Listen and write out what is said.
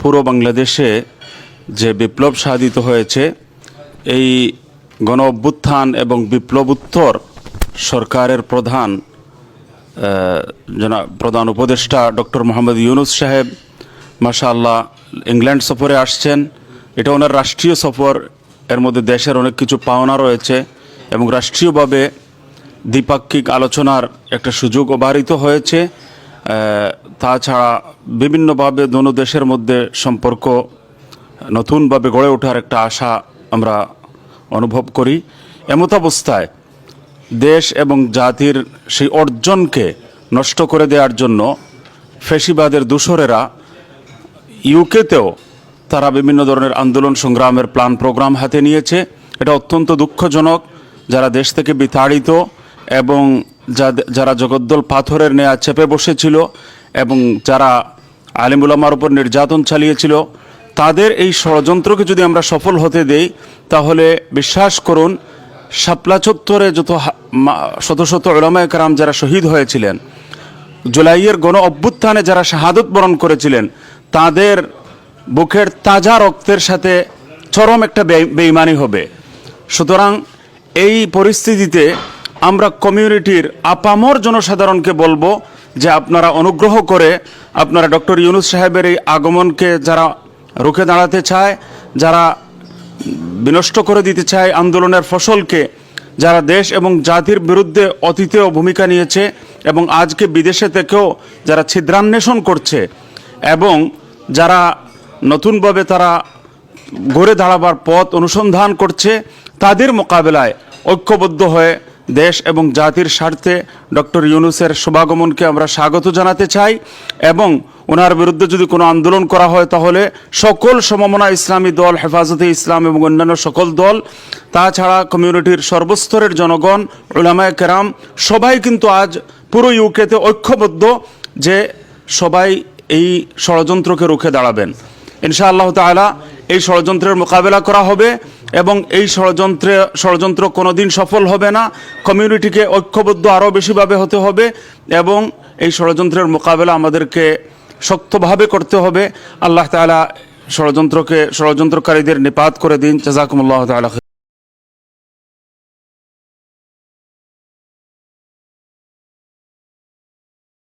পুরো বাংলাদেশে যে বিপ্লব সাধিত হয়েছে, এই গণ অভ্যুত্থান এবং বিপ্লবোত্তর সরকারের প্রধান উপদেষ্টা ডক্টর মোহাম্মদ ইউনূস সাহেব মাশাআল্লাহ ইংল্যান্ড সফরে আসছেন। এটা ওনার রাষ্ট্রীয় সফর। এর মধ্যে দেশের অনেক কিছু পাওনা রয়েছে এবং রাষ্ট্রীয়ভাবে দ্বিপাক্ষিক আলোচনার একটা সুযোগ অবারিত হয়েছে। তাছাড়া বিভিন্নভাবে দোনো দেশের মধ্যে সম্পর্ক নতুনভাবে গড়ে ওঠার একটা আশা আমরা অনুভব করি। এমতাবস্থায় দেশ এবং জাতির সেই অর্জনকে নষ্ট করে দেওয়ার জন্য ফ্যাসিবাদের দূষরেরা ইউকেতেও তারা বিভিন্ন ধরনের আন্দোলন সংগ্রামের প্ল্যান প্রোগ্রাম হাতে নিয়েছে। এটা অত্যন্ত দুঃখজনক। যারা দেশ থেকে বিতাড়িত এবং যারা জগদ্দল পাথরের নেয়া চেপে বসেছিল এবং যারা আলিম উলামার উপর নির্যাতন চালিয়েছিল, তাদের এই ষড়যন্ত্রকে যদি আমরা সফল হতে দেই, তাহলে বিশ্বাস করুন শাপলা চত্বরে যত শত শত উলামায়ে কেরাম যারা শহীদ হয়েছিলেন, জুলাইয়ের গণ অভ্যুত্থানে যারা শাহাদত বরণ করেছিলেন, তাদের বুকের তাজা রক্তের সাথে চরম একটা বেঈমানি হবে। সুতরাং এই পরিস্থিতিতে আমরা কমিউনিটির আপামর জনসাধারণকে বলবো যে আপনারা অনুগ্রহ করে আপনারা ডক্টর ইউনূস সাহেবের এই আগমনকে যারা রুখে দাঁড়াতে চায়, যারা বিনষ্ট করে দিতে চায় আন্দোলনের ফসলকে, যারা দেশ এবং জাতির বিরুদ্ধে অতীতেও ভূমিকা নিয়েছে এবং আজকে বিদেশে থেকেও যারা ছিদ্রান্বেষণ করছে এবং যারা নতুনভাবে তারা গড়ে দাঁড়াবার পথ অনুসন্ধান করছে, তাদের মোকাবেলায় ঐক্যবদ্ধ হয়ে দেশ এবং জাতির স্বার্থে ডক্টর ইউনূসের শুভাগমনকে আমরা স্বাগত জানাতে চাই। এবং ওনার বিরুদ্ধে যদি কোনো আন্দোলন করা হয়, তাহলে সকল সমমনা ইসলামী দল, হেফাজতে ইসলাম এবং অন্যান্য সকল দল, তাছাড়া কমিউনিটির সর্বস্তরের জনগণ, উলামায়ে কেরাম সবাই কিন্তু আজ পুরো ইউকেতে ঐক্যবদ্ধ যে সবাই এই ষড়যন্ত্রকে রুখে দাঁড়াবেন। ইনশাআল্লাহ তাআলা এই ষড়যন্ত্রের মোকাবেলা করা হবে এবং এই ষড়যন্ত্র কোনোদিন সফল হবে না। কমিউনিটিকে ঐক্যবদ্ধ আরও বেশিভাবে হতে হবে এবং এই ষড়যন্ত্রের মোকাবেলা আমাদেরকে শক্তভাবে করতে হবে। আল্লাহ তাআলা ষড়যন্ত্রকারীদের নিপাত করে দিন। জাযাকুমুল্লাহু তাআলা।